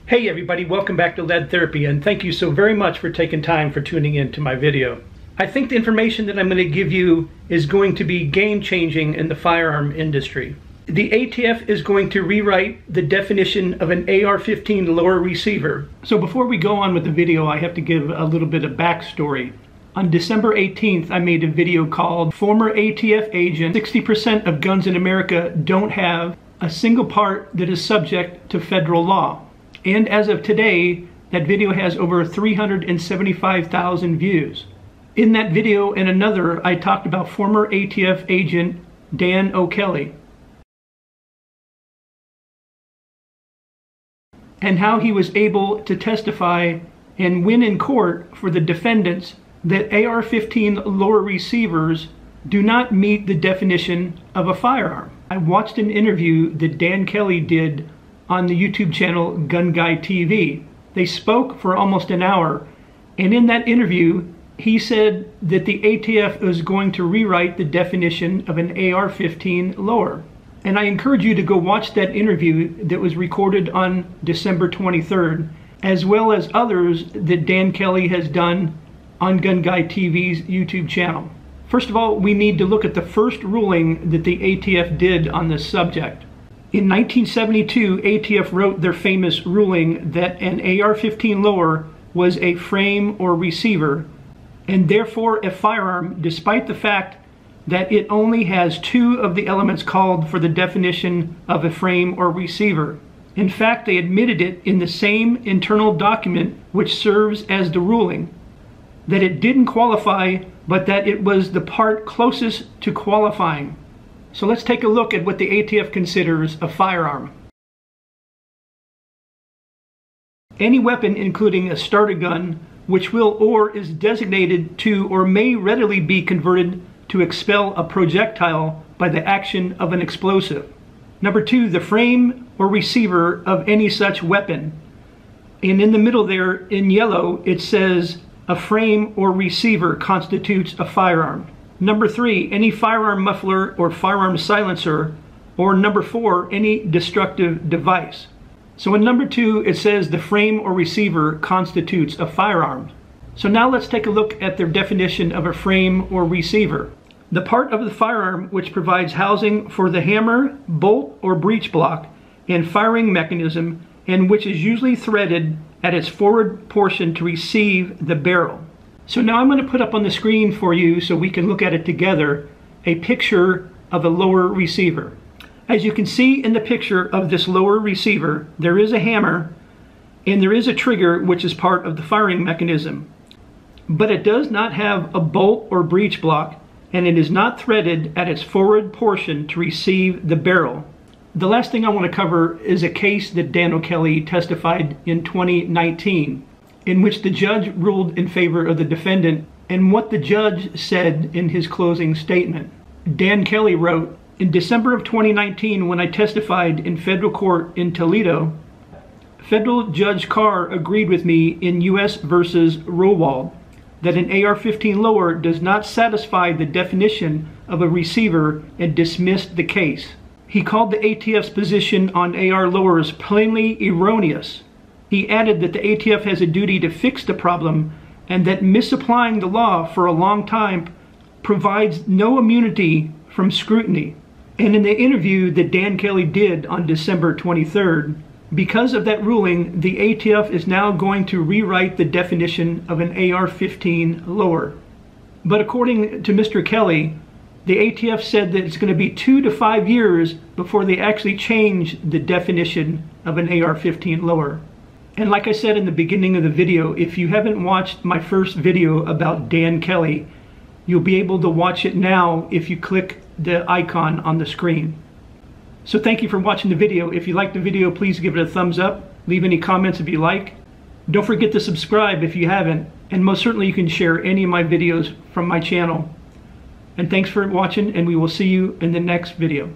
Hey everybody, welcome back to Lead Therapy, and thank you so very much for taking time for tuning in to my video. I think the information that I'm going to give you is going to be game-changing in the firearm industry. The ATF is going to rewrite the definition of an AR-15 lower receiver. So before we go on with the video, I have to give a little bit of backstory. On December 18th, I made a video called Former ATF Agent, 60% of guns in America don't have a single part that is subject to federal law. And as of today, that video has over 375,000 views. In that video and another, I talked about former ATF agent Dan O'Kelly and how he was able to testify and win in court for the defendants that AR-15 lower receivers do not meet the definition of a firearm. I watched an interview that Dan Kelly did on the YouTube channel Gun Guy TV. They spoke for almost an hour, and in that interview he said that the ATF is going to rewrite the definition of an AR-15 lower. And I encourage you to go watch that interview that was recorded on December 23rd, as well as others that Dan Kelly has done on Gun Guy TV's YouTube channel. First of all, we need to look at the first ruling that the ATF did on this subject. In 1972, ATF wrote their famous ruling that an AR-15 lower was a frame or receiver, and therefore a firearm, despite the fact that it only has two of the elements called for the definition of a frame or receiver. In fact, they admitted it in the same internal document which serves as the ruling, that it didn't qualify, but that it was the part closest to qualifying. So let's take a look at what the ATF considers a firearm. Any weapon, including a starter gun, which will or is designated to or may readily be converted to expel a projectile by the action of an explosive. Number two, the frame or receiver of any such weapon. And in the middle there, in yellow, it says a frame or receiver constitutes a firearm. Number three, any firearm muffler or firearm silencer. Or number four, any destructive device. So in number two, it says the frame or receiver constitutes a firearm. So now let's take a look at their definition of a frame or receiver. The part of the firearm which provides housing for the hammer, bolt, or breech block and firing mechanism, and which is usually threaded at its forward portion to receive the barrel. So now I'm going to put up on the screen for you so we can look at it together, a picture of a lower receiver. As you can see in the picture of this lower receiver, there is a hammer and there is a trigger which is part of the firing mechanism. But it does not have a bolt or breech block, and it is not threaded at its forward portion to receive the barrel. The last thing I want to cover is a case that Dan O'Kelly testified in 2019. In which the judge ruled in favor of the defendant, and what the judge said in his closing statement. Dan Kelly wrote, "In December of 2019, when I testified in federal court in Toledo, Federal Judge Carr agreed with me in U.S. versus Rowald that an AR-15 lower does not satisfy the definition of a receiver and dismissed the case. He called the ATF's position on AR lowers plainly erroneous. He added that the ATF has a duty to fix the problem and that misapplying the law for a long time provides no immunity from scrutiny." And in the interview that Dan Kelly did on December 23rd, because of that ruling, the ATF is now going to rewrite the definition of an AR-15 lower. But according to Mr. Kelly, the ATF said that it's going to be 2 to 5 years before they actually change the definition of an AR-15 lower. And like I said in the beginning of the video, if you haven't watched my first video about Dan Kelly, you'll be able to watch it now if you click the icon on the screen. So thank you for watching the video. If you liked the video, please give it a thumbs up. Leave any comments if you like. Don't forget to subscribe if you haven't. And most certainly you can share any of my videos from my channel. And thanks for watching, and we will see you in the next video.